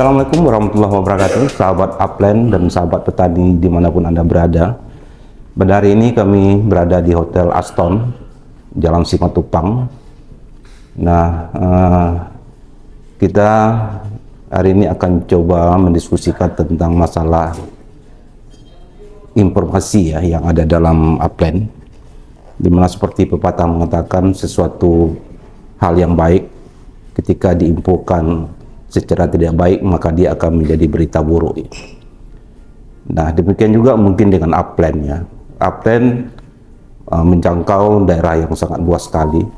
Assalamualaikum warahmatullahi wabarakatuh, sahabat upland dan sahabat petani dimanapun Anda berada. Pada hari ini kami berada di Hotel Aston, Jalan Simatupang. Nah, kita hari ini akan coba mendiskusikan tentang masalah informasi ya yang ada dalam upland, dimana seperti pepatah mengatakan sesuatu hal yang baik ketika diinfokan secara tidak baik maka dia akan menjadi berita buruk. Nah, demikian juga mungkin dengan upland ya. Upland menjangkau daerah yang sangat luas sekali.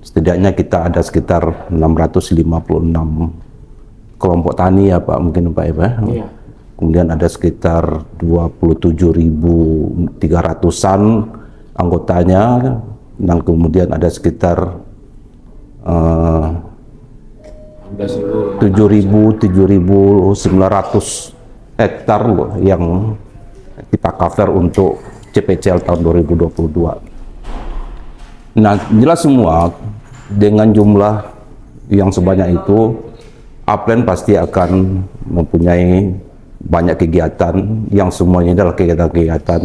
Setidaknya kita ada sekitar 656 kelompok tani ya Pak, mungkin Pak ya. Iya. Kemudian ada sekitar 27.300-an anggotanya, dan kemudian ada sekitar 7.900 hektar yang kita cover untuk CPCL tahun 2022. Nah, jelas semua dengan jumlah yang sebanyak itu, upland pasti akan mempunyai banyak kegiatan yang semuanya adalah kegiatan-kegiatan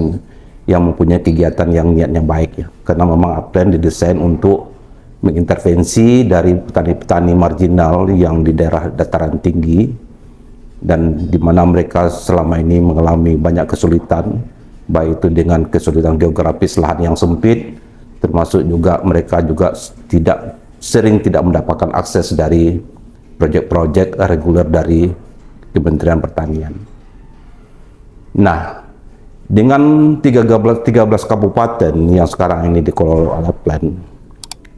yang mempunyai kegiatan yang niatnya baik ya. Karena memang upland didesain untuk mengintervensi dari petani-petani marginal yang di daerah dataran tinggi dan di mana mereka selama ini mengalami banyak kesulitan, baik itu dengan kesulitan geografis lahan yang sempit, termasuk juga mereka juga sering tidak mendapatkan akses dari proyek-proyek reguler dari Kementerian Pertanian. Nah, dengan 13 kabupaten yang sekarang ini dikelola oleh upland,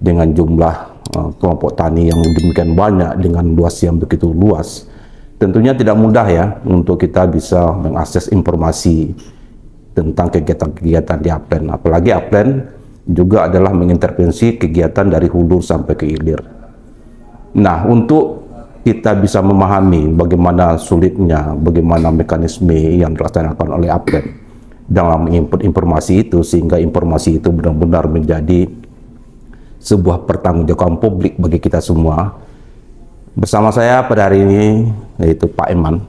dengan jumlah kelompok tani yang demikian banyak, dengan luas yang begitu luas, tentunya tidak mudah ya untuk kita bisa mengakses informasi tentang kegiatan-kegiatan di upland. Apalagi upland juga adalah mengintervensi kegiatan dari hulu sampai ke hilir. Nah, untuk kita bisa memahami bagaimana sulitnya, bagaimana mekanisme yang dilaksanakan oleh upland dalam menginput informasi itu, sehingga informasi itu benar-benar menjadi sebuah pertanggungjawaban publik bagi kita semua. Bersama saya pada hari ini yaitu Pak Eman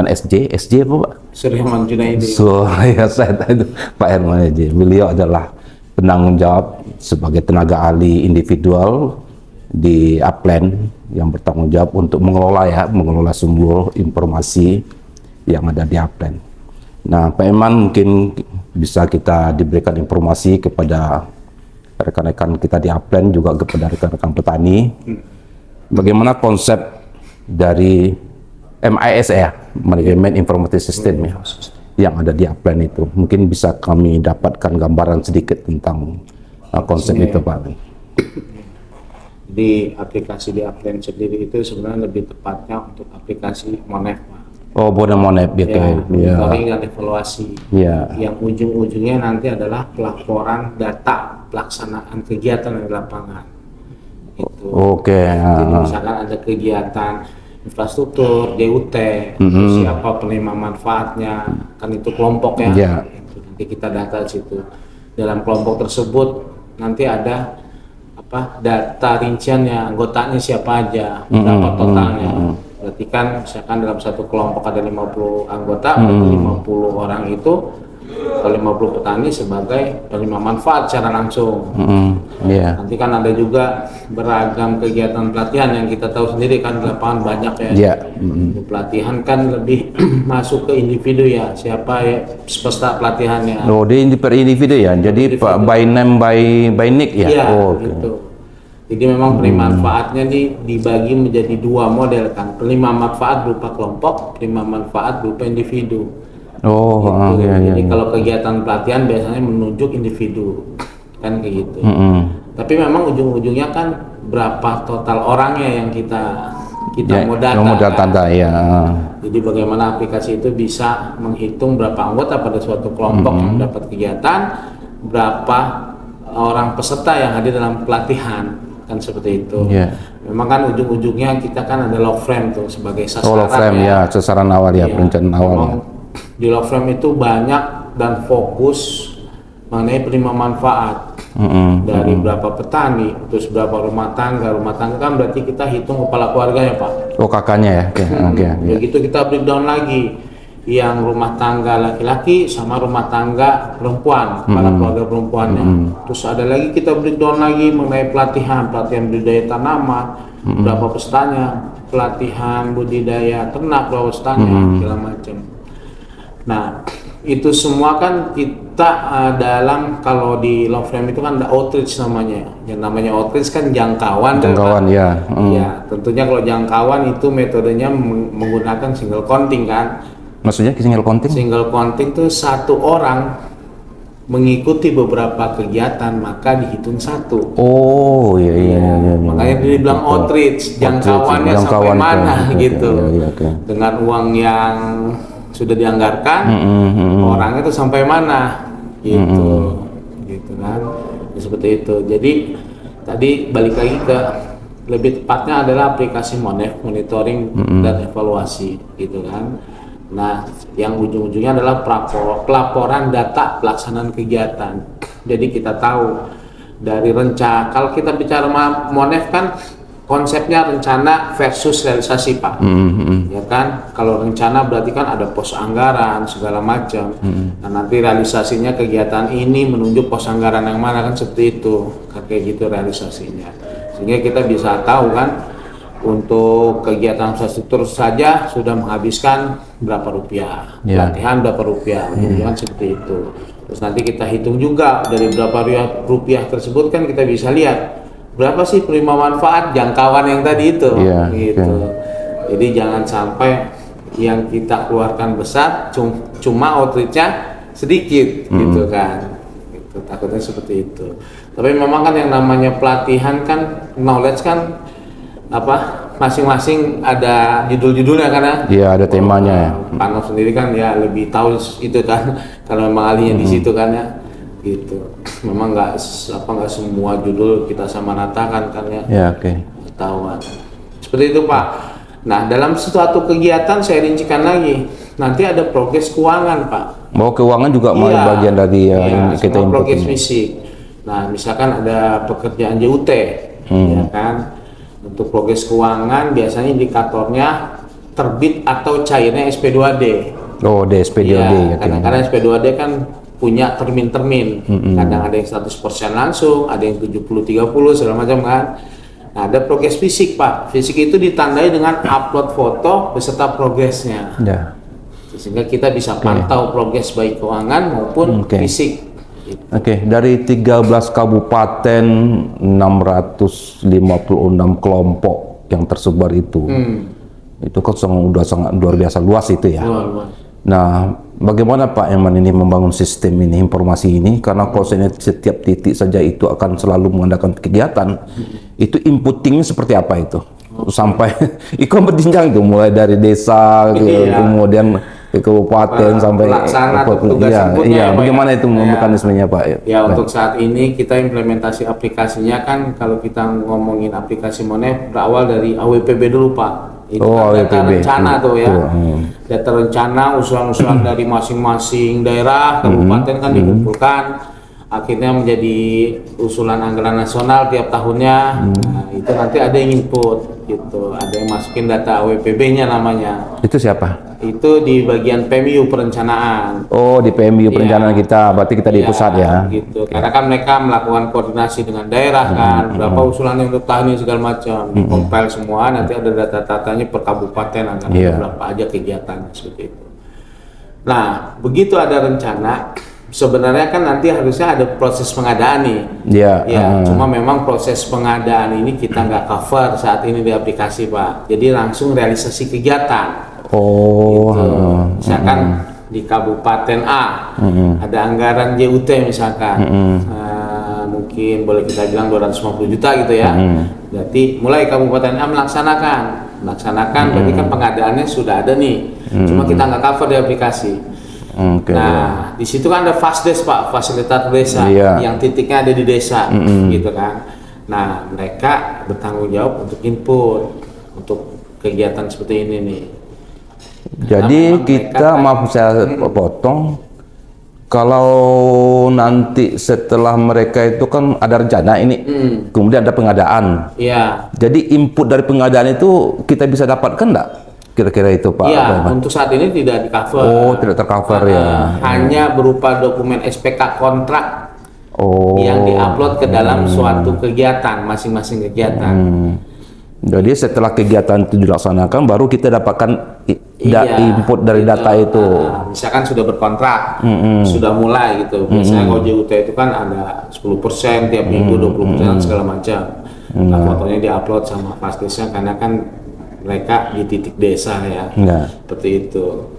SJ apa Pak? Sulaiman Junaidi. So ya, saya tahu itu Pak Eman SJ. Beliau adalah penanggung jawab sebagai tenaga ahli individual di upland yang bertanggung jawab untuk mengelola semua informasi yang ada di upland. Nah, Pak Eman mungkin bisa kita diberikan informasi kepada rekan-rekan kita di upland, juga kepada rekan-rekan petani, bagaimana konsep dari MIS ya, Manajemen Informasi System ya, yang ada di upland itu. Mungkin bisa kami dapatkan gambaran sedikit tentang konsep itu Pak. Di aplikasi di upland sendiri itu sebenarnya lebih tepatnya untuk aplikasi Monef Pak. Oh, Monef gitu ya. Monitoring dan evaluasi. Ya. Yang ujung-ujungnya nanti adalah pelaporan data pelaksanaan kegiatan di lapangan. Itu. Oke. Jadi misalkan ada kegiatan infrastruktur, DUT, siapa penerima manfaatnya, kan itu kelompok ya. Ya. Itu, nanti kita data di situ. Dalam kelompok tersebut nanti ada data rinciannya, anggotanya siapa aja, berapa totalnya. Berarti kan misalkan dalam satu kelompok ada 50 anggota, berarti 50 orang itu atau 50 petani sebagai penerima manfaat secara langsung. Nanti kan ada juga beragam kegiatan pelatihan yang kita tahu sendiri kan di lapangan banyak ya. Pelatihan kan lebih masuk ke individu ya, siapa ya peserta pelatihannya. Oh, per individu ya, jadi Pak by name by nick ya. Iya, gitu. Jadi memang penerima manfaatnya dibagi menjadi dua model kan, penerima manfaat berupa kelompok, penerima manfaat berupa individu. Oh, gitu. Jadi iya. kalau kegiatan pelatihan biasanya menunjuk individu kan kayak gitu. Tapi memang ujung-ujungnya kan berapa total orangnya yang kita mau data. Ya. Jadi bagaimana aplikasi itu bisa menghitung berapa anggota pada suatu kelompok yang mendapat kegiatan, berapa orang peserta yang hadir dalam pelatihan. Kan seperti itu. Memang kan ujung-ujungnya kita kan ada log frame tuh sebagai sasaran. Log frame ya, sasaran awal ya, perencanaan awal. Di log frame itu banyak dan fokus mengenai penerima manfaat. dari berapa petani, terus berapa rumah tangga kan berarti kita hitung kepala keluarganya Pak. Oh, kakaknya ya. Oke. Begitu kita breakdown lagi yang rumah tangga laki-laki sama rumah tangga perempuan, kepala keluarga perempuannya. Terus ada lagi kita breakdown lagi mengenai pelatihan budidaya tanaman, berapa pestanya, pelatihan budidaya ternak, berapa pestanya, segala macam. Nah, itu semua kan kita dalam, kalau di Law Frame itu kan ada outreach namanya. Yang namanya outreach kan jangkauan. Jangkauan kan? ya. Ya, tentunya kalau jangkauan itu metodenya menggunakan single counting kan. Maksudnya single counting? Single counting itu satu orang mengikuti beberapa kegiatan maka dihitung satu. Oh iya. Makanya dibilang outreach, jangkauannya sampai mana gitu. Okay. Dengan uang yang sudah dianggarkan, orangnya itu sampai mana gitu. Gitu kan. Ya, seperti itu. Jadi tadi balik lagi ke lebih tepatnya adalah aplikasi Monef, monitoring dan evaluasi gitu kan. Nah, yang ujung-ujungnya adalah pelaporan data pelaksanaan kegiatan. Jadi kita tahu dari rencana, kalau kita bicara Monef kan konsepnya rencana versus realisasi Pak. Ya kan, kalau rencana berarti kan ada pos anggaran segala macam. Nah, nanti realisasinya kegiatan ini menunjuk pos anggaran yang mana kan, seperti itu, kayak gitu realisasinya. Sehingga kita bisa tahu kan untuk kegiatan infrastruktur saja sudah menghabiskan berapa rupiah, pelatihan berapa rupiah, kan seperti itu. Terus nanti kita hitung juga dari berapa rupiah tersebut kan kita bisa lihat berapa sih prima manfaat jangkauan yang tadi itu, gitu. Jadi jangan sampai yang kita keluarkan besar, cuma outreach-nya sedikit, gitu kan. Gitu, takutnya seperti itu. Tapi memang kan yang namanya pelatihan kan, knowledge kan masing-masing ada judul-judulnya kan ya? Iya, ada temanya. Panov sendiri kan ya lebih tahu itu kan, kalau memang ahlinya di situ kan ya, gitu. Memang nggak semua judul kita sama ratakan kan ya? Ya, oke. Ketahuan. Seperti itu Pak. Nah, dalam suatu kegiatan saya rincikan lagi, nanti ada progres keuangan Pak. Mau keuangan juga mau bagian dari yang kita input. Progres fisik. Nah, misalkan ada pekerjaan JUT, ya kan? Untuk progres keuangan biasanya indikatornya terbit atau cairnya SP2D. Oh, SP2D ya. Karena SP2D kan punya termin-termin. Kadang ada yang 100% langsung, ada yang 70-30 segala macam kan. Nah, ada progres fisik Pak. Fisik itu ditandai dengan upload foto beserta progresnya. Sehingga kita bisa pantau progres baik keuangan maupun fisik. Oke, dari 13 kabupaten, 656 kelompok yang tersebar itu kan udah sangat luar biasa luas itu ya. Nah, bagaimana Pak Eman ini membangun sistem ini, informasi ini? Karena kalau setiap titik saja itu akan selalu mengadakan kegiatan, itu inputtingnya seperti apa itu? Sampai ikut berjenjang itu, mulai dari desa, kemudian ke kabupaten sampai pelaksana tugas inputnya. Bagaimana itu mekanismenya Pak? Ya, untuk saat ini kita implementasi aplikasinya kan, kalau kita ngomongin aplikasi Monef berawal dari AWPB dulu Pak. Itu kan data rencana tuh ya. Data rencana usulan-usulan dari masing-masing daerah, kabupaten kan dikumpulkan. Akhirnya menjadi usulan anggaran nasional tiap tahunnya. Nah, itu nanti ada yang input gitu, ada yang masukin data AWPB-nya namanya. Itu siapa? Itu di bagian PMU perencanaan. Oh, di PMU perencanaan kita, berarti kita di pusat ya. Gitu. Karena kan mereka melakukan koordinasi dengan daerah kan, berapa usulannya untuk tahun ini segala macam, dikompil semua, nanti ada data-datanya per kabupaten, anggaran berapa aja kegiatan seperti itu. Nah, begitu ada rencana, sebenarnya kan nanti harusnya ada proses pengadaan nih. Cuma memang proses pengadaan ini kita nggak cover saat ini di aplikasi Pak. Jadi langsung realisasi kegiatan. Misalkan di Kabupaten A ada anggaran JUT misalkan, mungkin boleh kita bilang 250 juta gitu ya. Berarti mulai Kabupaten A melaksanakan, berarti kan pengadaannya sudah ada nih. Cuma kita nggak cover di aplikasi. Nah, di situ kan ada FASDES Pak, fasilitas desa, yang titiknya ada di desa, gitu kan. Nah, mereka bertanggung jawab untuk input untuk kegiatan seperti ini nih. Jadi kita, maaf saya potong, Kalau nanti setelah mereka itu kan ada rencana ini, kemudian ada pengadaan. Iya. Jadi input dari pengadaan itu kita bisa dapatkan enggak? Kira-kira itu Pak? Iya, untuk saat ini tidak di cover. Oh, tidak tercover ya. Hanya berupa dokumen SPK kontrak Oh. yang diupload ke dalam suatu kegiatan, masing-masing kegiatan. Jadi setelah kegiatan itu dilaksanakan, baru kita dapatkan input dari gitu. data itu. Misalkan sudah berkontrak, sudah mulai gitu. Biasanya kalau JUT itu kan ada 10% tiap minggu, 20% segala macam. Nah, fotonya diupload sama Fastdesnya karena kan mereka di titik desa ya. Seperti itu.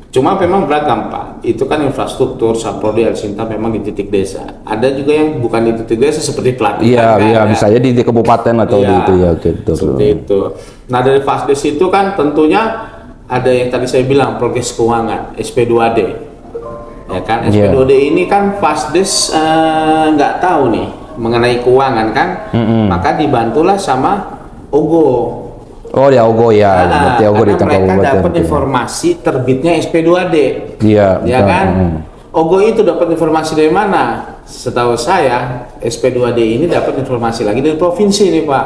Cuma memang beragam Pak. Itu kan infrastruktur Saprodi Alsinta memang di titik desa. Ada juga yang bukan di titik desa seperti pelatihan. Iya, bisa jadi di kabupaten atau di itu ya gitu. Seperti itu. Nah, dari Fastdes itu kan tentunya ada yang tadi saya bilang progres keuangan SP2D. Ya kan, SP2D ini kan Fastdes nggak tahu nih mengenai keuangan kan. Maka dibantulah sama OGO. Oh ya OGO ya, berarti OGO di karena mereka kabupaten. dapat informasi terbitnya SP2D. Iya, Ya kan? OGO itu dapat informasi dari mana? Setahu saya SP2D ini dapat informasi lagi dari provinsi nih Pak.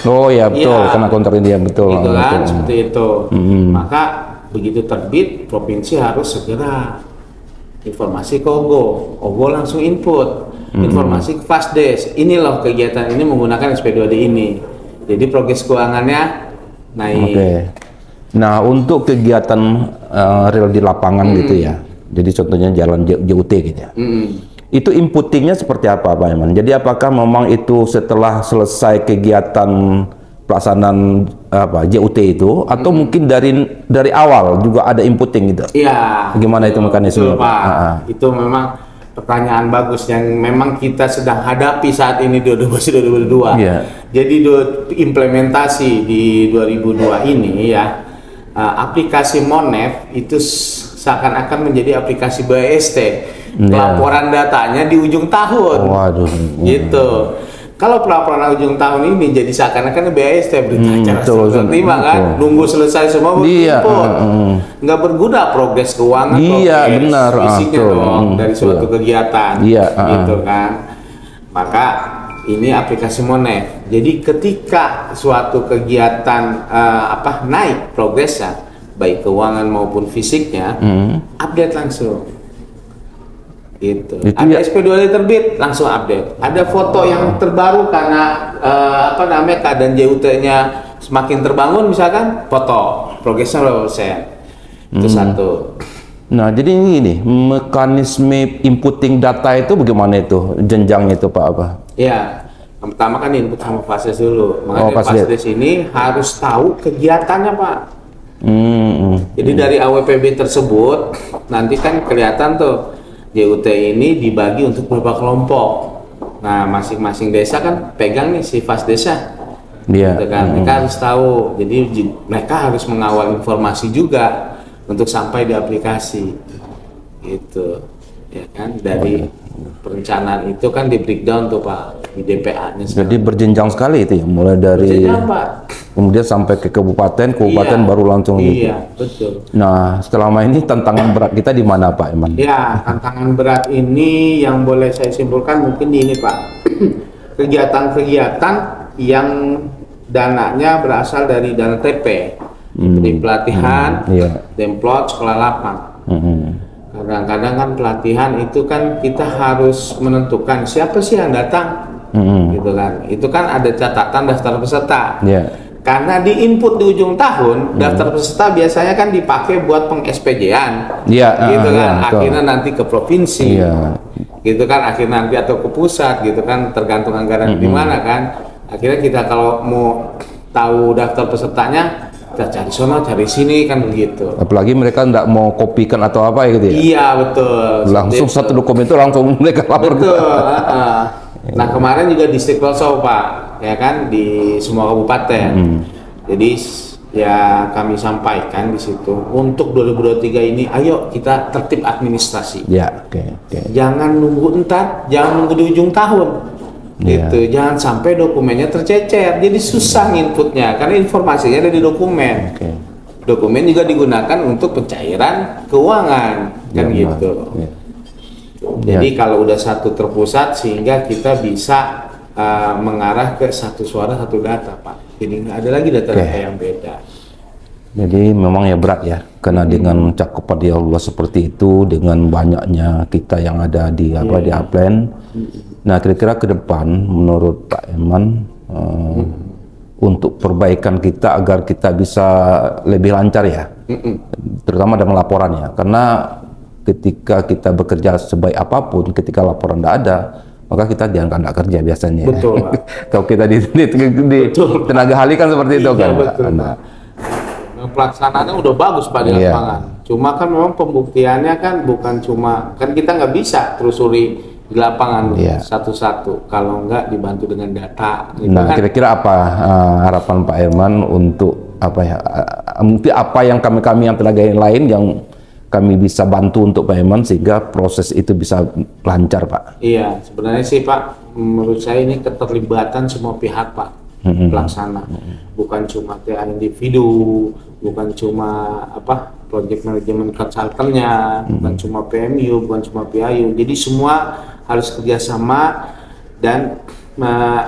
Oh ya betul, Iya. karena kontrak dia betul. Gitu kan, betul. seperti itu. Maka begitu terbit, provinsi harus segera informasi ke OGO. OGO langsung input informasi ke Fastdes. Ini loh kegiatan ini menggunakan SP2D ini. Jadi progres keuangannya naik. Oke. Nah untuk kegiatan real di lapangan gitu ya. Jadi contohnya jalan JUT gitu ya. Itu inputtingnya seperti apa Pak Iman? Jadi apakah memang itu setelah selesai kegiatan pelaksanaan JUT itu, atau mungkin dari awal juga ada inputting gitu? Iya. Gimana itu mekanismenya Pak? Itu memang pertanyaan bagus yang memang kita sedang hadapi saat ini 2022. Iya. Jadi implementasi di 2002 ini ya, aplikasi Monef itu seakan-akan menjadi aplikasi BST. Pelaporan datanya di ujung tahun. Waduh. Gitu. Kalau pelaporan ujung tahun ini jadi seakan-akan BST berita acara terima kan, nunggu selesai semua input. Nggak berguna progres keuangan. Iya, benar. Isinya dong dari suatu kegiatan. Gitu kan. Maka ini aplikasi Monef. Jadi ketika suatu kegiatan naik progresnya, baik keuangan maupun fisiknya, update langsung. Gitu. Ada SP2D terbit, langsung update. Ada foto yang terbaru karena keadaan JUT-nya semakin terbangun, misalkan foto progresnya berapa persen. Itu satu. Nah, jadi ini mekanisme inputting data itu bagaimana itu jenjangnya itu Pak apa? Ya, yang pertama kan input sama Fastdes dulu. Makanya Fastdes ini harus tahu kegiatannya Pak. Jadi dari AWPB tersebut nanti kan kelihatan tuh JUT ini dibagi untuk beberapa kelompok. Nah, masing-masing desa kan pegang nih si Fastdesnya. Iya. Gitu kan? Mereka harus tahu. Jadi mereka harus mengawal informasi juga untuk sampai di aplikasi. Gitu. Ya kan? Dari perencanaan itu kan di breakdown tuh Pak, di DPA-nya. Jadi berjenjang sekali itu ya, mulai dari kemudian sampai ke kabupaten baru langsung gitu. Iya, betul. Nah, selama ini tantangan berat kita di mana Pak Iman? Ya, tantangan berat ini yang boleh saya simpulkan mungkin di ini Pak. Kegiatan-kegiatan yang dananya berasal dari dana TP, seperti pelatihan, demplot, sekolah lapang. Kadang-kadang kan pelatihan itu kan kita harus menentukan siapa sih yang datang, gitu kan. Itu kan ada catatan daftar peserta. Karena di input di ujung tahun, daftar peserta biasanya kan dipakai buat peng-SPJ-an, gitu kan. Akhirnya nanti ke provinsi, gitu kan. Akhirnya nanti atau ke pusat, gitu kan. Tergantung anggaran di mana kan. Akhirnya kita kalau mau tahu daftar pesertanya, kita cari sono, cari sini kan begitu. Apalagi mereka nggak mau kopikan atau apa gitu ya? Iya betul. Langsung satu dokumen itu langsung mereka lapor. Betul. Nah kemarin juga di Stiqlosau Pak, ya kan di semua kabupaten. Jadi ya kami sampaikan di situ untuk 2023 ini, ayo kita tertib administrasi. Ya, oke. Jangan nunggu jangan nunggu di ujung tahun. Gitu, jangan sampai dokumennya tercecer. Jadi susah inputnya karena informasinya ada di dokumen. Dokumen juga digunakan untuk pencairan keuangan kan gitu. Jadi kalau udah satu terpusat sehingga kita bisa mengarah ke satu suara satu data, Pak. Jadi nggak ada lagi data-data yang beda. Jadi memang ya berat ya, karena dengan cakupan di Allah seperti itu, dengan banyaknya kita yang ada di di Upland. Nah, kira-kira ke depan menurut Pak Eman untuk perbaikan kita agar kita bisa lebih lancar ya, terutama dalam laporannya, karena ketika kita bekerja sebaik apapun, ketika laporan tidak ada, maka kita dianggap tidak kerja biasanya. Betul, Pak. Kalau kita di tenaga ahli kan seperti itu kan. Betul, Pak. Pelaksanaannya udah bagus Pak di lapangan. Cuma kan memang pembuktiannya kan bukan cuma, kan kita nggak bisa telusuri di lapangan satu-satu kalau nggak dibantu dengan data. Nah, kira-kira apa harapan Pak Herman untuk mungkin apa yang kami yang tenaga lain yang kami bisa bantu untuk Pak Herman sehingga proses itu bisa lancar, Pak? Iya, sebenarnya sih Pak, menurut saya ini keterlibatan semua pihak, Pak. Pelaksana, bukan cuma TA individu, bukan cuma project management consultant-nya, bukan cuma PMU, bukan cuma PIU. Jadi semua harus kerjasama dan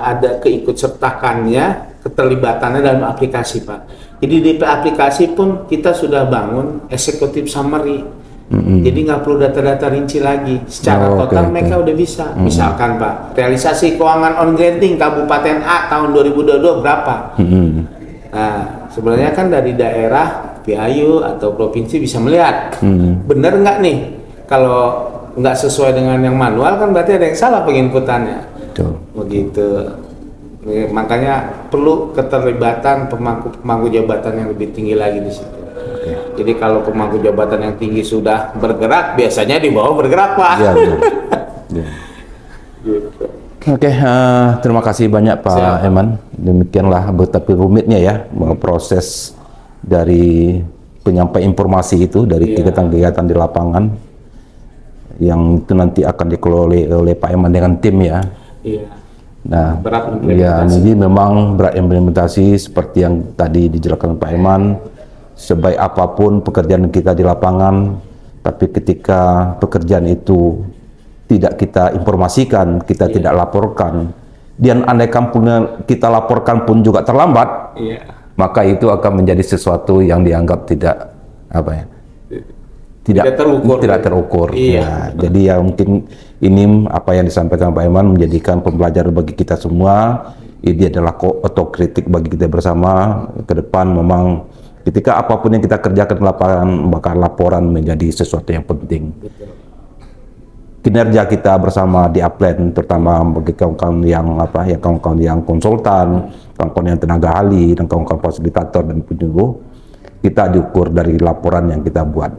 ada keikutsertakannya, keterlibatannya dalam aplikasi, Pak. Jadi di aplikasi pun kita sudah bangun executive summary. Jadi nggak perlu data-data rinci lagi. Secara total mereka udah bisa. Misalkan Pak, realisasi keuangan on granting Kabupaten A tahun 2022 berapa? Nah, sebenarnya kan dari daerah, PIU atau provinsi bisa melihat. Bener nggak nih? Kalau nggak sesuai dengan yang manual kan berarti ada yang salah penginputannya. Begitu. Makanya perlu keterlibatan pemangku jabatan yang lebih tinggi lagi di situ. Jadi kalau pemangku jabatan yang tinggi sudah bergerak, biasanya di bawah bergerak, Pak. Gitu. Oke, terima kasih banyak Pak Eman. Demikianlah betapa rumitnya ya proses dari penyampaian informasi itu dari kegiatan-kegiatan di lapangan yang itu nanti akan dikelola oleh Pak Eman dengan tim ya. Nah, berat implementasi. Jadi memang berat implementasi seperti yang tadi dijelaskan Pak Eman. Sebaik apapun pekerjaan kita di lapangan, tapi ketika pekerjaan itu tidak kita informasikan, kita tidak laporkan, dan andaikan pun kita laporkan pun juga terlambat, maka itu akan menjadi sesuatu yang dianggap tidak tidak terukur. Jadi ya mungkin ini apa yang disampaikan Pak Eman menjadikan pembelajaran bagi kita semua. Ini adalah otokritik bagi kita bersama ke depan. Memang ketika apapun yang kita kerjakan di lapangan, maka laporan menjadi sesuatu yang penting. Kinerja kita bersama di Upland, terutama bagi kawan-kawan yang konsultan, kawan-kawan yang tenaga ahli, dan kawan-kawan fasilitator dan penyuluh, kita diukur dari laporan yang kita buat.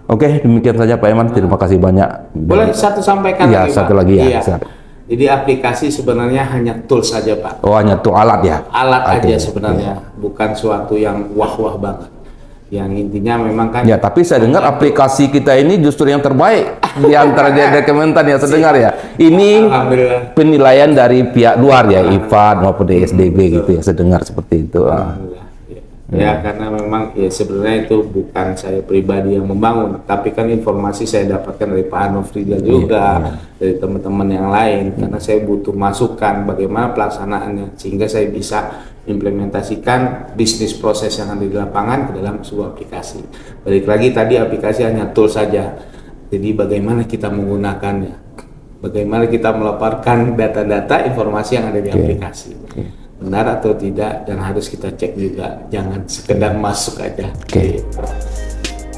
Oke, demikian saja Pak Eman. Terima kasih banyak. Boleh satu sampaikan lagi, Pak? Satu lagi ya. Jadi aplikasi sebenarnya hanya tools saja, Pak. Oh, hanya alat ya? Alat aja sebenarnya, bukan suatu yang wah-wah banget. Yang intinya memang kan. Ya, tapi saya dengar aplikasi kita ini justru yang terbaik di antara Kementan yang saya dengar ya. Ini penilaian dari pihak luar ya, IFAD maupun DSDB gitu ya. Saya dengar seperti itu. Ya, karena memang ya sebenarnya itu bukan saya pribadi yang membangun, tapi kan informasi saya dapatkan dari Pak Anofrida juga, dari teman-teman yang lain, karena saya butuh masukan bagaimana pelaksanaannya, sehingga saya bisa implementasikan bisnis proses yang ada di lapangan ke dalam sebuah aplikasi. Balik lagi tadi aplikasi hanya tool saja, jadi bagaimana kita menggunakannya, bagaimana kita melaporkan data-data informasi yang ada di aplikasi. Benar atau tidak, dan harus kita cek juga, jangan sekedar masuk aja.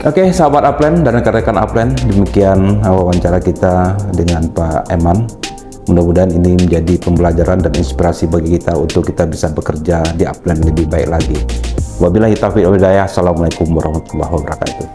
Oke, sahabat Upland dan rekan-rekan Upland, demikian wawancara kita dengan Pak Eman. Mudah-mudahan ini menjadi pembelajaran dan inspirasi bagi kita untuk kita bisa bekerja di Upland lebih baik lagi. Wabillahi taufiq wal hidayah. Assalamualaikum warahmatullahi wabarakatuh.